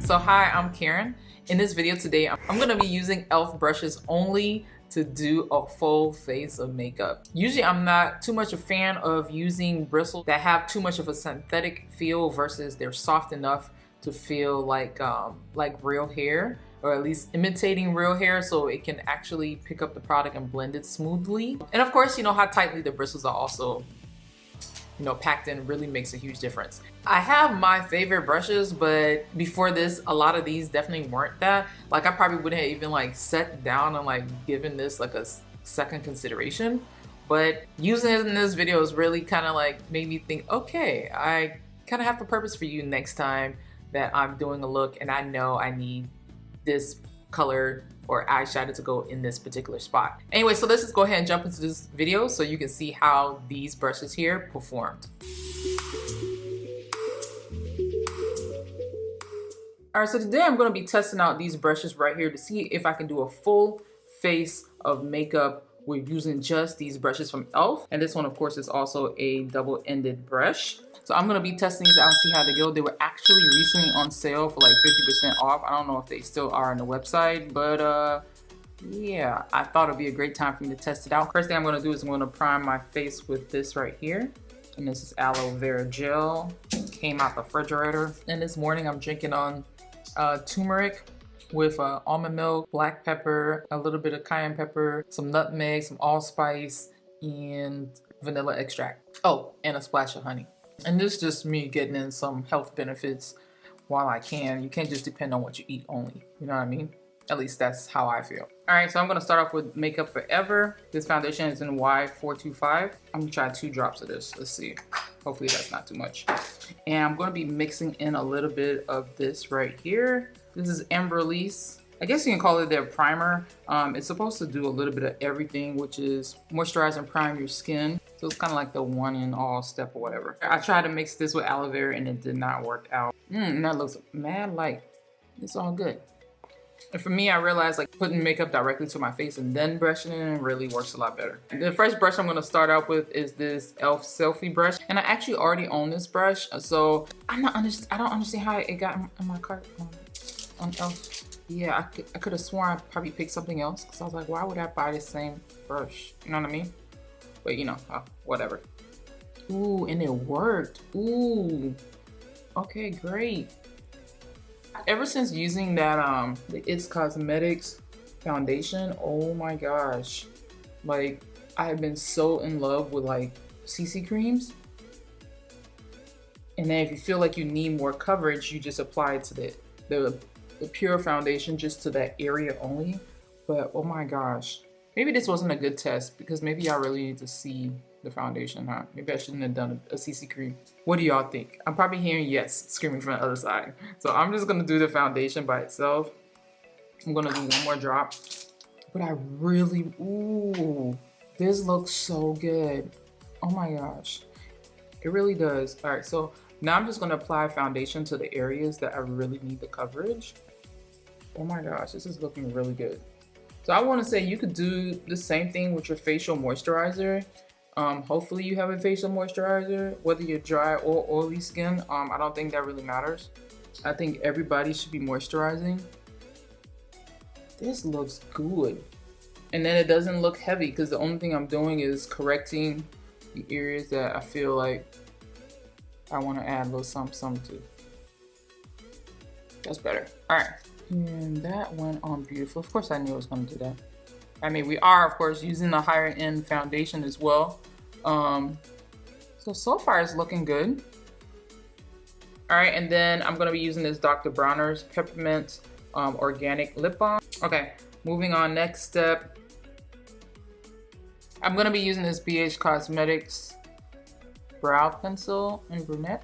So hi, I'm Karen. In this video today, I'm gonna be using e.l.f. brushes only to do a full face of makeup. Usually I'm not too much a fan of using bristles that have too much of a synthetic feel versus they're soft enough to feel like real hair, or at least imitating real hair, so it can actually pick up the product and blend it smoothly. And of course, you know how tightly the bristles are also packed in really makes a huge difference. I have my favorite brushes, but before this, a lot of these definitely weren't that. Like I probably wouldn't have even like sat down and like given this like a second consideration. But using it in this video is really kind of like made me think, okay, I kind of have a purpose for you next time that I'm doing a look and I know I need this color or eyeshadow to go in this particular spot. Anyway, so let's just go ahead and jump into this video so you can see how these brushes here performed. All right, so today I'm gonna be testing out these brushes right here to see if I can do a full face of makeup with using just these brushes from e.l.f. And this one, of course, is also a double-ended brush. So I'm gonna be testing these out and see how they go. They were actually recently on sale for like 50% off. I don't know if they still are on the website, but yeah, I thought it'd be a great time for me to test it out. First thing I'm gonna do is I'm gonna prime my face with this right here. And this is aloe vera gel. Came out the refrigerator. And this morning I'm drinking on turmeric with almond milk, black pepper, a little bit of cayenne pepper, some nutmeg, some allspice, and vanilla extract. Oh, and a splash of honey. And this is just me getting in some health benefits while I can. You can't just depend on what you eat only. You know what I mean? At least that's how I feel. All right, so I'm gonna start off with Makeup Forever. This foundation is in Y425. I'm gonna try 2 drops of this. Let's see. Hopefully that's not too much. And I'm gonna be mixing in a little bit of this right here. This is Amberlease. I guess you can call it their primer. It's supposed to do a little bit of everything, which is moisturize and prime your skin. So it's kind of like the one in all step or whatever. I tried to mix this with aloe vera and it did not work out. And that looks mad light. It's all good. And for me, I realized like putting makeup directly to my face and then brushing it in really works a lot better. The first brush I'm gonna start out with is this e.l.f. Selfie brush. And I actually already own this brush. So I don't understand how it got in my cart on e.l.f. Yeah, I could have sworn I probably picked something else. So I was like, why would I buy the same brush? You know what I mean? But you know, whatever. Ooh, and it worked. Ooh, okay, great. Ever since using that the It's Cosmetics foundation, oh my gosh, like I have been so in love with like CC creams. And then if you feel like you need more coverage, you just apply it to the pure foundation just to that area only. But oh my gosh, maybe this wasn't a good test because maybe I really need to see the foundation, huh? Maybe I shouldn't have done a CC cream. What do y'all think? I'm probably hearing yes screaming from the other side. So I'm just gonna do the foundation by itself. I'm gonna do one more drop. But I really, ooh, this looks so good. Oh my gosh, it really does. All right, so now I'm just gonna apply foundation to the areas that I really need the coverage. Oh my gosh, this is looking really good. So I wanna say you could do the same thing with your facial moisturizer. Hopefully you have a facial moisturizer, whether you're dry or oily skin. I don't think that really matters. I think everybody should be moisturizing. This looks good. And then it doesn't look heavy because the only thing I'm doing is correcting the areas that I feel like I want to add a little something to. That's better. All right. And that went on beautiful. Of course I knew I was going to do that. I mean, we are, of course, using the higher end foundation as well. So far it's looking good. All right, and then I'm gonna be using this Dr. Bronner's Peppermint Organic Lip Balm. Okay, moving on, next step. I'm gonna be using this BH Cosmetics Brow Pencil in Brunette.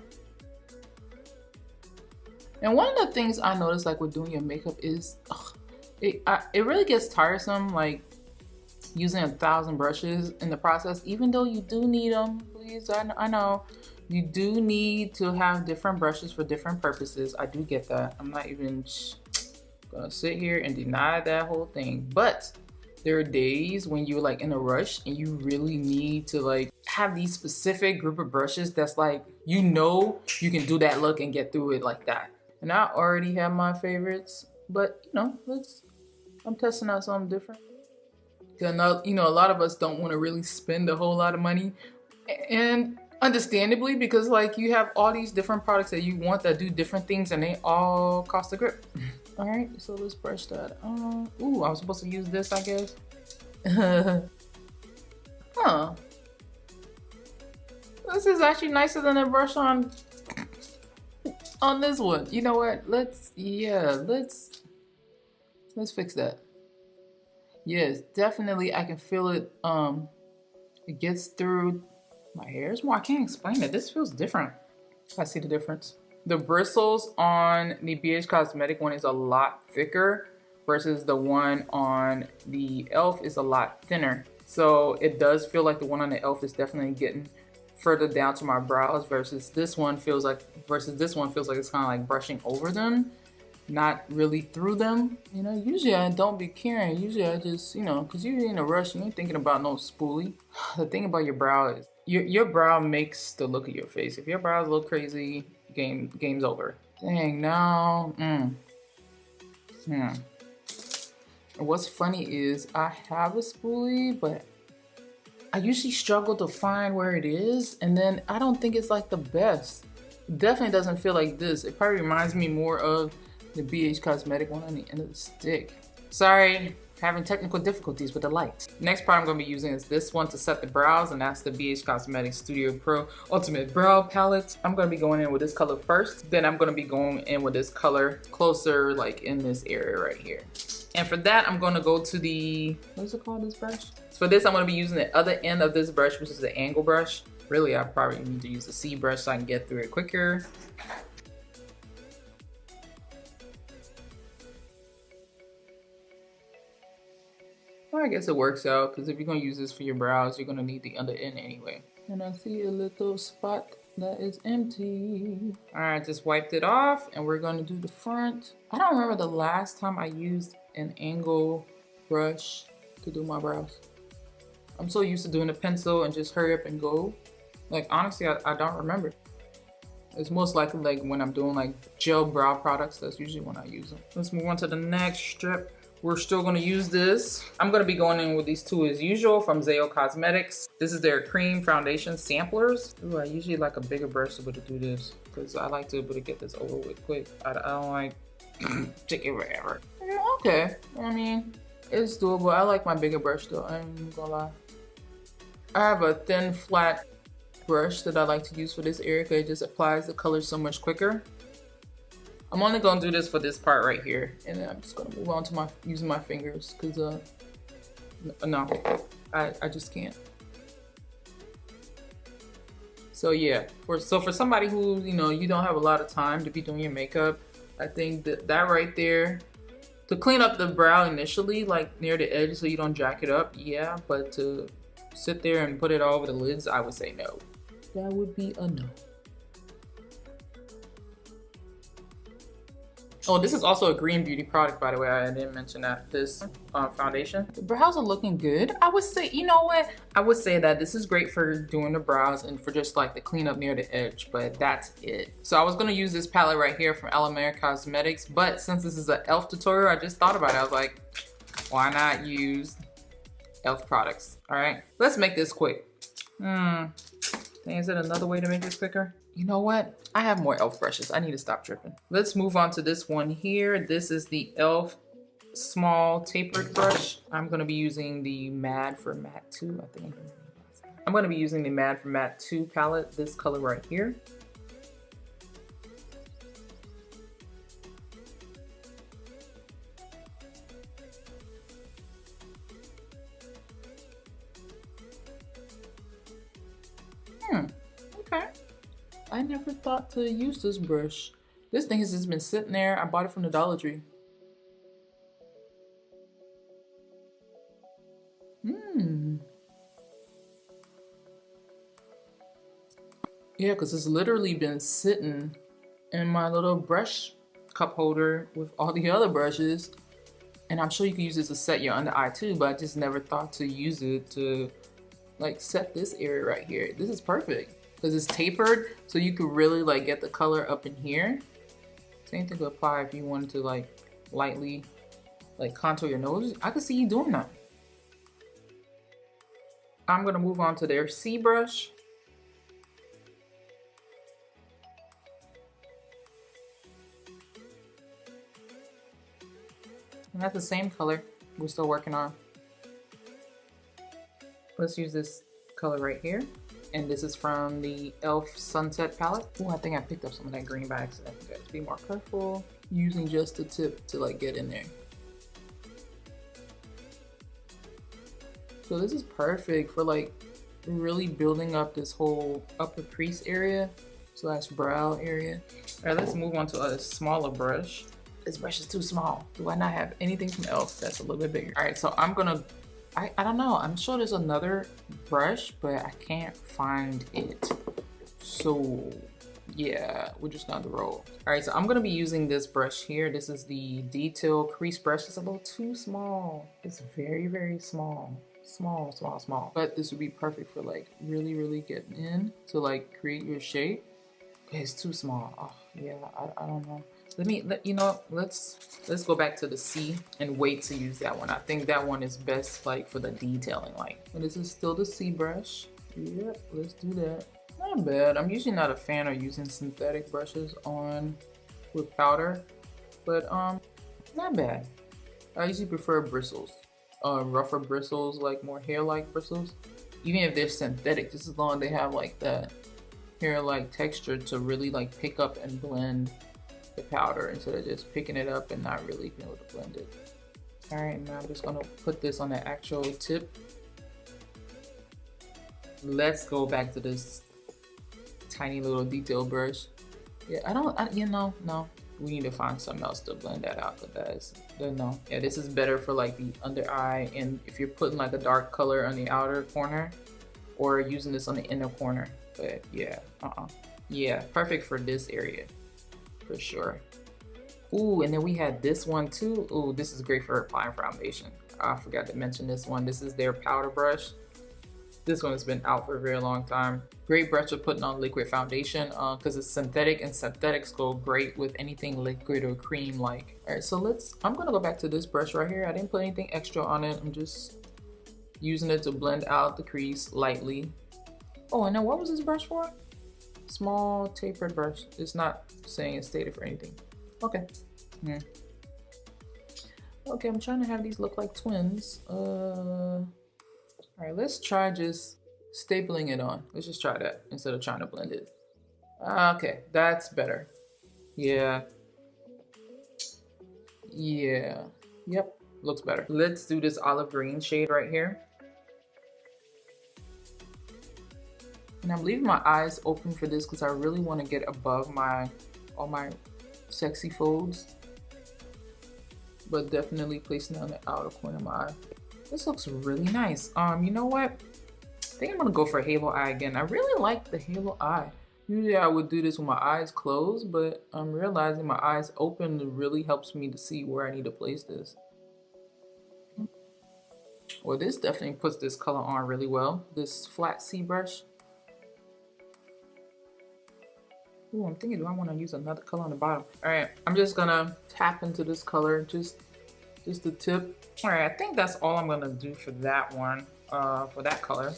And one of the things I noticed like with doing your makeup is, it really gets tiresome, like using 1,000 brushes in the process, even though you do need them. Please, I know you do need to have different brushes for different purposes. I do get that. I'm not even gonna sit here and deny that whole thing. But there are days when you're like in a rush and you really need to like have these specific group of brushes that's like, you know, you can do that look and get through it like that. And I already have my favorites, but you know, I'm testing out something different. Cause you know, a lot of us don't want to really spend a whole lot of money, and understandably, because like you have all these different products that you want that do different things, and they all cost a grip. All right, so let's brush that. Ooh, I was supposed to use this, I guess. Huh. This is actually nicer than a brush on this one. You know what? Let's fix that. Yes, definitely I can feel it. It gets through my hairs more. I can't explain it. This feels different. I see the difference. The bristles on the BH Cosmetic one is a lot thicker versus the one on the e.l.f. is a lot thinner. So it does feel like the one on the e.l.f. is definitely getting further down to my brows versus this one feels like it's kind of like brushing over them, not really through them. You know, usually I don't be caring. Usually I just, you know, because you're in a rush, you ain't thinking about no spoolie. The thing about your brow is your brow makes the look of your face. If your brows look crazy, game's over. Dang, now. What's funny is I have a spoolie, but I usually struggle to find where it is, and then I don't think it's like the best. It definitely doesn't feel like this. It probably reminds me more of the BH Cosmetic one on the end of the stick. Sorry, having technical difficulties with the light. Next part I'm going to be using is this one to set the brows, and that's the BH Cosmetics Studio Pro Ultimate Brow Palette. I'm going to be going in with this color first, then I'm going to be going in with this color closer, like in this area right here. And for that, I'm going to go to the, what is it called, this brush? So for this, I'm going to be using the other end of this brush, which is the angle brush. Really, I probably need to use the C brush so I can get through it quicker. Well, I guess it works out, because if you're going to use this for your brows, you're going to need the other end anyway. And I see a little spot that is empty. All right, just wiped it off, and we're going to do the front. I don't remember the last time I used an angle brush to do my brows. I'm so used to doing a pencil and just hurry up and go. Like, honestly, I don't remember. It's most likely like when I'm doing like gel brow products, that's usually when I use them. Let's move on to the next strip. We're still gonna use this. I'm gonna be going in with these two as usual from e.l.f. Cosmetics. This is their cream foundation samplers. Ooh, I usually like a bigger brush to be able to do this because I like to be able to get this over with quick. I don't like take it forever. Yeah, okay, I mean, it's doable. I like my bigger brush though, I ain't gonna lie. I have a thin, flat brush that I like to use for this area because it just applies the color so much quicker. I'm only gonna do this for this part right here, and then I'm just gonna move on to using my fingers because no, I just can't. So yeah, for somebody who, you know, you don't have a lot of time to be doing your makeup, I think that right there, to clean up the brow initially, like near the edge so you don't jack it up, yeah, but to sit there and put it all over the lids, I would say no. That would be a no. Oh, this is also a green beauty product, by the way. I didn't mention that. This foundation. The brows are looking good. I would say, you know what? I would say that this is great for doing the brows and for just like the cleanup near the edge, but that's it. So I was gonna use this palette right here from e.l.f. Cosmetics, but since this is an e.l.f. tutorial, I just thought about it. I was like, why not use e.l.f. products? All right, let's make this quick. Is there another way to make this quicker? You know what? I have more e.l.f. brushes. I need to stop tripping. Let's move on to this one here. This is the e.l.f. small tapered brush. I'm gonna be using the Mad for Matte 2. I think I'm gonna be using the Mad for Matte 2 palette, this color right here. Okay. I never thought to use this brush. This thing has just been sitting there. I bought it from the Dollar Tree. Yeah, because it's literally been sitting in my little brush cup holder with all the other brushes. And I'm sure you can use this to set your under eye too, but I just never thought to use it to like set this area right here. This is perfect because it's tapered, so you could really like get the color up in here. Same thing could apply if you wanted to like lightly like contour your nose. I could see you doing that. I'm gonna move on to their C brush. And that's the same color we're still working on. Let's use this color right here. And this is from the e.l.f. Sunset palette. Oh, I think I picked up some of that green by accident. You guys be more careful using just the tip to like get in there. So this is perfect for like really building up this whole upper crease area slash brow area. All right, let's move on to a smaller brush. This brush is too small. Do I not have anything from e.l.f. that's a little bit bigger? All right, so I'm gonna, I don't know. I'm sure there's another brush, but I can't find it. So yeah, we're just gonna roll. All right, so I'm gonna be using this brush here. This is the Detail Crease Brush. It's a little too small. It's very, very small. Small. But this would be perfect for like really getting in to like create your shape. It's too small. Oh yeah, I don't know. Let's go back to the C and wait to use that one. I think that one is best like for the detailing like. And this is still the C brush. Yep, let's do that. Not bad. I'm usually not a fan of using synthetic brushes on with powder, but not bad. I usually prefer bristles. Rougher bristles, like more hair-like bristles. Even if they're synthetic, just as long as they have like that hair-like texture to really like pick up and blend the powder instead of just picking it up and not really being able to blend it. All right, now I'm just gonna put this on the actual tip. Let's go back to this tiny little detail brush. Yeah, no. We need to find something else to blend that out, but no. Yeah, this is better for like the under eye, and if you're putting like a dark color on the outer corner or using this on the inner corner. But yeah, yeah, perfect for this area for sure. Ooh, and then we had this one too. Ooh, this is great for applying foundation. I forgot to mention this one. This is their powder brush. This one has been out for a very long time. Great brush for putting on liquid foundation because it's synthetic, and synthetics go great with anything liquid or cream like. All right, so I'm gonna go back to this brush right here. I didn't put anything extra on it. I'm just using it to blend out the crease lightly. Oh, and then what was this brush for? Small tapered brush. It's not saying it's stated for anything. Okay. Yeah. Okay, I'm trying to have these look like twins. All right, let's try just stapling it on. Let's just try that instead of trying to blend it. Okay, that's better. Yeah. Yep, looks better. Let's do this olive green shade right here. And I'm leaving my eyes open for this because I really want to get above all my sexy folds. But definitely placing it on the outer corner of my eye. This looks really nice. You know what? I think I'm gonna go for halo eye again. I really like the halo eye. Usually I would do this with my eyes closed, but I'm realizing my eyes open really helps me to see where I need to place this. Well, this definitely puts this color on really well. This flat C brush. Ooh, I'm thinking, do I want to use another color on the bottom? All right, I'm just gonna tap into this color, just the tip. All right, I think that's all I'm gonna do for that one, for that color.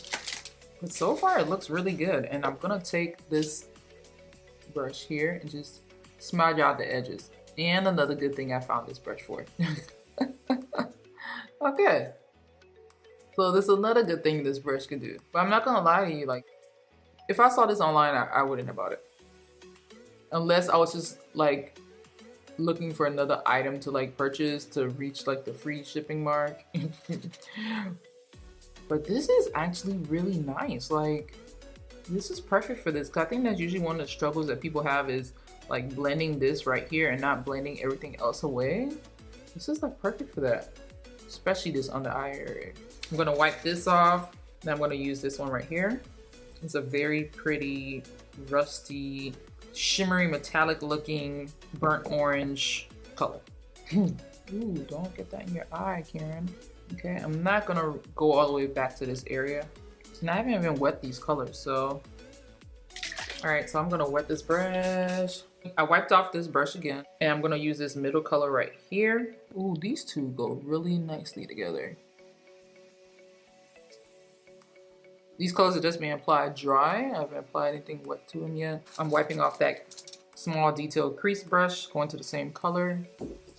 But so far it looks really good. And I'm gonna take this brush here and just smudge out the edges. And another good thing I found this brush for. Okay. So this is another good thing this brush can do. But I'm not gonna lie to you, like, if I saw this online, I wouldn't have bought it. Unless I was just like looking for another item to like purchase to reach like the free shipping mark. But this is actually really nice. Like, this is perfect for this. 'Cause I think that's usually one of the struggles that people have is like blending this right here and not blending everything else away. This is like perfect for that, especially this under eye area. I'm gonna wipe this off. Then I'm gonna use this one right here. It's a very pretty, rusty, shimmery, metallic looking, burnt orange color. Ooh, don't get that in your eye, Karen. Okay, I'm not gonna go all the way back to this area. And I haven't even wet these colors, so All right, so I'm gonna wet this brush. I wiped off this brush again, and I'm gonna use this middle color right here. Ooh, these two go really nicely together. These colors are just being applied dry. I haven't applied anything wet to them yet. I'm wiping off that small detailed crease brush, going to the same color.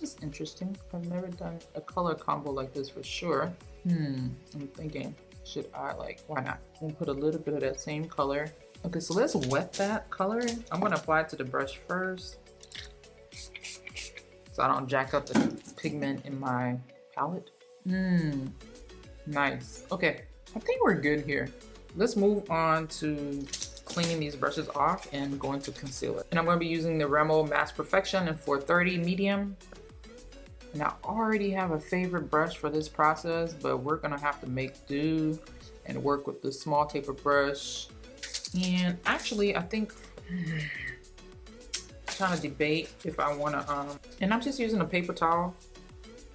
This is interesting. I've never done a color combo like this for sure. I'm thinking, should I why not? I'm gonna put a little bit of that same color. Okay, so let's wet that color. I'm gonna apply it to the brush first, so I don't jack up the pigment in my palette. Nice. Okay, I think we're good here. Let's move on to cleaning these brushes off and going to conceal it. And I'm going to be using the Rimmel Mass Perfection in 430 medium. And I already have a favorite brush for this process, but we're going to have to make do and work with the small taper brush. And actually, I think I'm trying to debate if I want to, and I'm just using a paper towel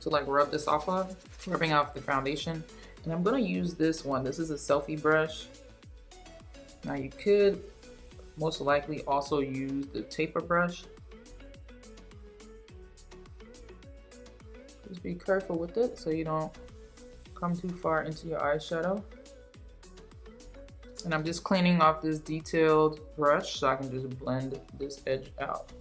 to rub this off of, rubbing off the foundation. And I'm gonna use this one. This is a selfie brush. Now you could most likely also use the taper brush. Just be careful with it so you don't come too far into your eyeshadow. And I'm just cleaning off this detailed brush so I can just blend this edge out.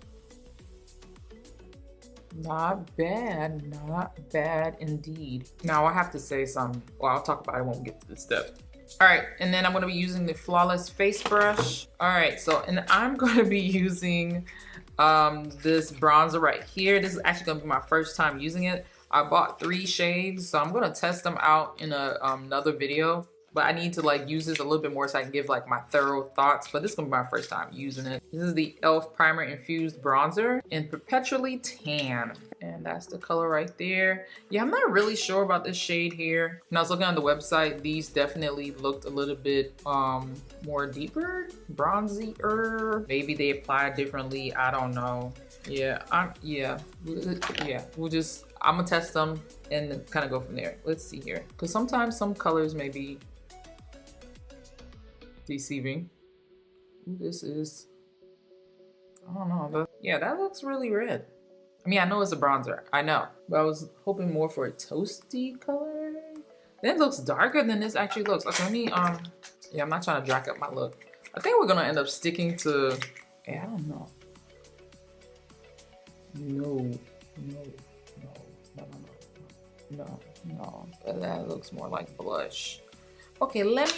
Not bad, not bad indeed. Now I have to say something. Well, I'll talk about it when we get to this step. All right, and then I'm gonna be using the Flawless Face Brush. All right, so, and I'm gonna be using this bronzer right here. This is actually gonna be my first time using it. I bought 3 shades, so I'm gonna test them out in another video. But I need to use this a little bit more so I can give my thorough thoughts. But this is gonna be my first time using it. This is the e.l.f. Primer Infused Bronzer in Perpetually Tan. And that's the color right there. Yeah, I'm not really sure about this shade here. When I was looking on the website, these definitely looked a little bit more deeper, bronzier. Maybe they applied differently, I don't know. Yeah, I'm gonna test them and kind of go from there. Let's see here. Because sometimes some colors may be deceiving. This is, I don't know. Yeah, that looks really red. I mean, I know it's a bronzer, I know, but I was hoping more for a toasty color. It looks darker than this actually looks. Okay, let me, yeah, I'm not trying to jack up my look. I think we're gonna end up sticking to, yeah, I don't know. No, that looks more like blush. Okay, let's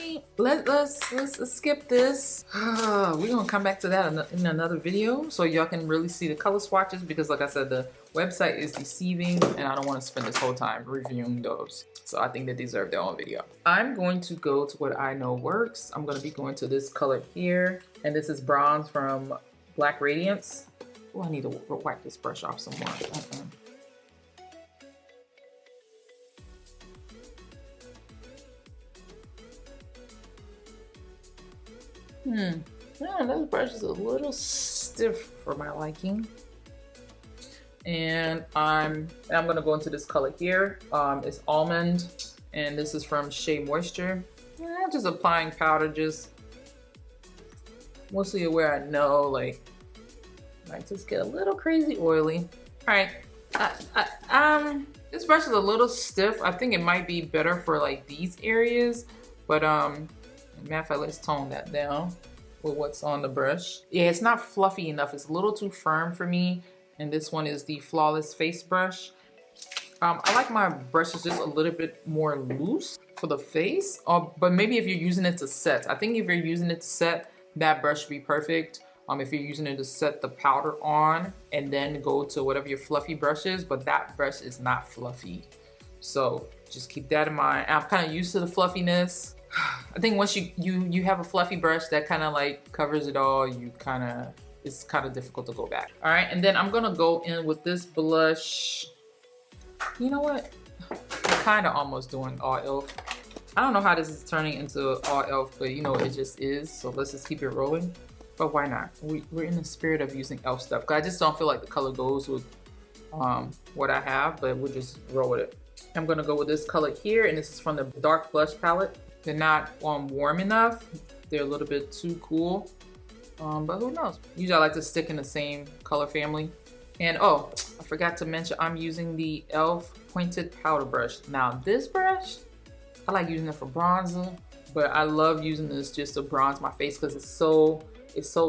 skip this. We're gonna come back to that in another video so y'all can really see the color swatches, because like I said, the website is deceiving and I don't want to spend this whole time reviewing those. So I think they deserve their own video. I'm going to go to what I know works. I'm gonna be going to this color here, and this is Bronze from Black Radiance. Oh, I need to wipe this brush off some more. Yeah, this brush is a little stiff for my liking. And I'm gonna go into this color here. It's Almond, and this is from Shea Moisture. I'm just applying powder, just mostly where I know, might just get a little crazy oily. All right, this brush is a little stiff. I think it might be better for these areas, but matter of fact, let's tone that down with what's on the brush. Yeah, it's not fluffy enough. It's a little too firm for me. And this one is the Flawless Face Brush. I like my brushes just a little bit more loose for the face, but maybe if you're using it to set. I think if you're using it to set, that brush should be perfect. If you're using it to set the powder on and then go to whatever your fluffy brush is, but that brush is not fluffy. So just keep that in mind. I'm kind of used to the fluffiness. I think once you have a fluffy brush that kind of covers it all, it's kind of difficult to go back. All right, and then I'm gonna go in with this blush. You know what? I'm kind of almost doing all e.l.f. I don't know how this is turning into all e.l.f., but it just is. So let's just keep it rolling. But why not? We're in the spirit of using e.l.f. stuff. Cause I just don't feel like the color goes with what I have, but we'll just roll with it. I'm gonna go with this color here, and this is from the Dark Blush palette. They're not warm enough. They're a little bit too cool. But who knows? Usually I like to stick in the same color family. And oh, I forgot to mention I'm using the e.l.f. pointed powder brush. Now this brush, I like using it for bronzer, but I love using this just to bronze my face because it's so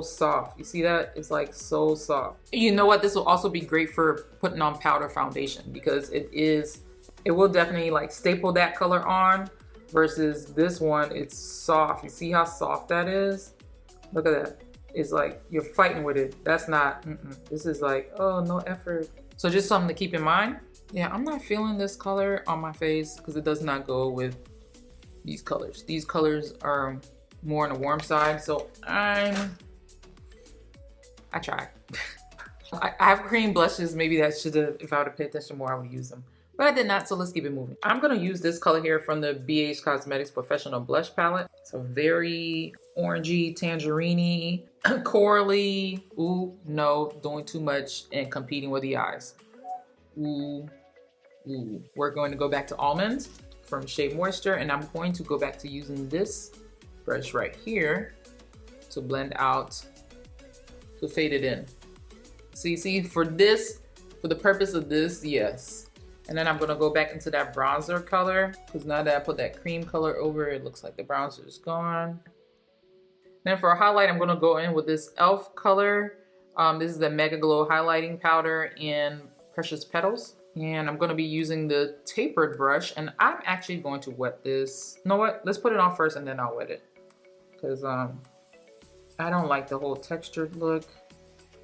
soft. You see that? It's like so soft. You know what? This will also be great for putting on powder foundation because it will definitely like staple that color on versus this one. It's soft. You see how soft that is? Look at that. It's like you're fighting with it. That's not, this is like, oh, no effort. So just something to keep in mind. Yeah, I'm not feeling this color on my face because it does not go with these colors. These colors are more on the warm side, so I try. I have cream blushes. Maybe that should have, if I would have paid attention more, I would use them. But I did not, so let's keep it moving. I'm gonna use this color here from the BH Cosmetics Professional Blush Palette. It's a very orangey, tangerine-y, corally. Ooh, no, doing too much and competing with the eyes. Ooh, ooh. We're going to go back to Almond from Shea Moisture, and I'm going to go back to using this brush right here to blend out, to fade it in. See, for the purpose of this, yes. And then I'm gonna go back into that bronzer color because now that I put that cream color over, it looks like the bronzer is gone. Then for a highlight, I'm gonna go in with this e.l.f. color. This is the Mega Glow highlighting powder in Precious Petals. And I'm gonna be using the tapered brush, and I'm actually going to wet this. You know what? Let's put it on first and then I'll wet it. Because I don't like the whole textured look.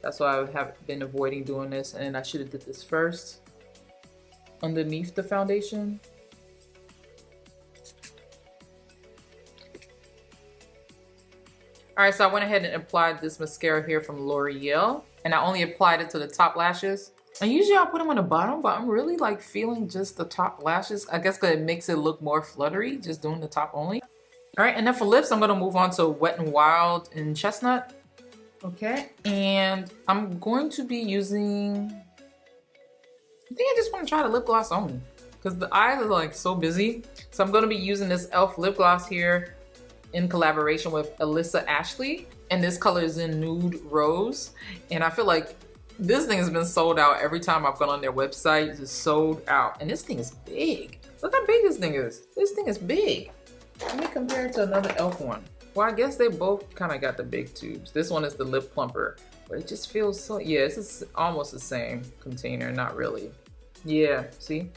That's why I have been avoiding doing this, and I should have did this first underneath the foundation. All right, so I went ahead and applied this mascara here from L'Oreal, and I only applied it to the top lashes. And usually I'll put them on the bottom, but I'm really like feeling just the top lashes. I guess because it makes it look more fluttery, just doing the top only. All right, and then for lips, I'm gonna move on to Wet n Wild in Chestnut. Okay, and I'm going to be using, I think I just want to try the lip gloss only because the eyes are like so busy. So I'm going to be using this e.l.f. lip gloss here in collaboration with Alyssa Ashley. And this color is in Nude Rose. And I feel like this thing has been sold out every time I've gone on their website. It's sold out. And this thing is big. Look how big this thing is. This thing is big. Let me compare it to another e.l.f. one. Well, I guess they both kind of got the big tubes. This one is the lip plumper. But it just feels so, yeah, it's almost the same container, not really. Yeah, see?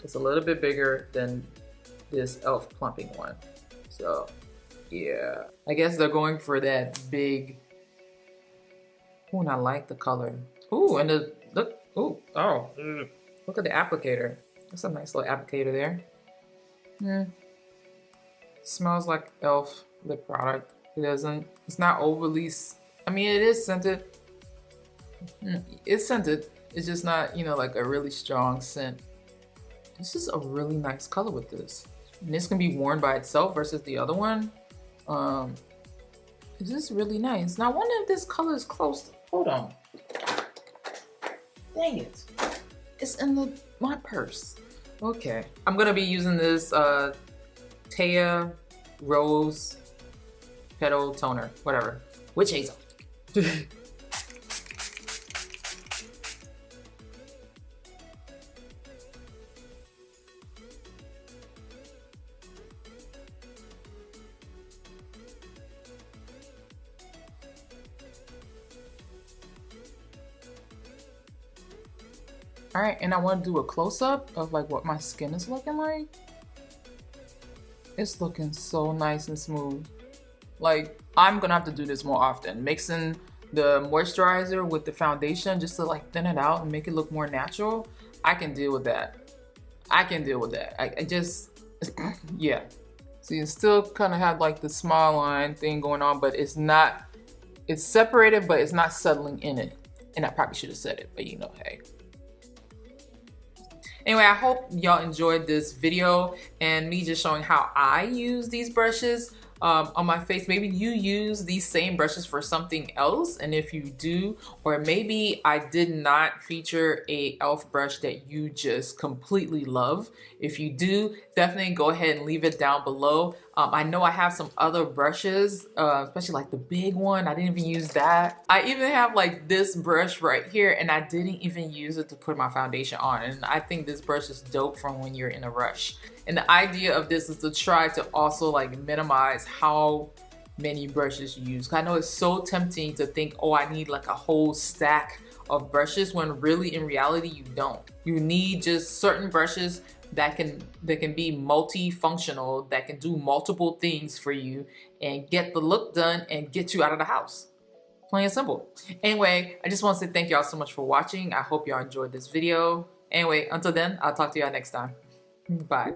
It's a little bit bigger than this e.l.f. plumping one. So, yeah. I guess they're going for that big. Ooh, and I like the color. Ooh, and the, look, ooh, oh. Look at the applicator. That's a nice little applicator there. Smells like e.l.f. lip product. It doesn't, it's not overly, I mean, it is scented. It's scented. It's just not, you know, like a really strong scent. This is a really nice color with this. And this can be worn by itself versus the other one. It's just really nice. Now I wonder if this color is close. Hold on. Dang it. It's in my purse. Okay. I'm gonna be using this Taya Rose Petal Toner, whatever. Witch Hazel. All right, and I want to do a close-up of like what my skin is looking like. It's looking so nice and smooth. Like, I'm gonna have to do this more often. Mixing the moisturizer with the foundation just to like thin it out and make it look more natural. I can deal with that. I can deal with that. I just, yeah. So you still kind of have like the smile line thing going on, but it's not, it's separated, but it's not settling in it. And I probably should have said it, but you know, hey. Anyway, I hope y'all enjoyed this video and me just showing how I use these brushes on my face. Maybe you use these same brushes for something else, and if you do, or maybe I did not feature a e.l.f. brush that you just completely love. If you do, definitely go ahead and leave it down below. I know I have some other brushes, especially like the big one. I didn't even use that. I even have like this brush right here, and I didn't even use it to put my foundation on. And I think this brush is dope from when you're in a rush. And the idea of this is to try to also like minimize how many brushes you use. I know it's so tempting to think, oh, I need like a whole stack of brushes, when really in reality you don't. You need just certain brushes that can be multifunctional, that can do multiple things for you and get the look done and get you out of the house. Plain and simple. Anyway, I just want to say thank y'all so much for watching. I hope y'all enjoyed this video. Anyway, until then, I'll talk to y'all next time. Bye.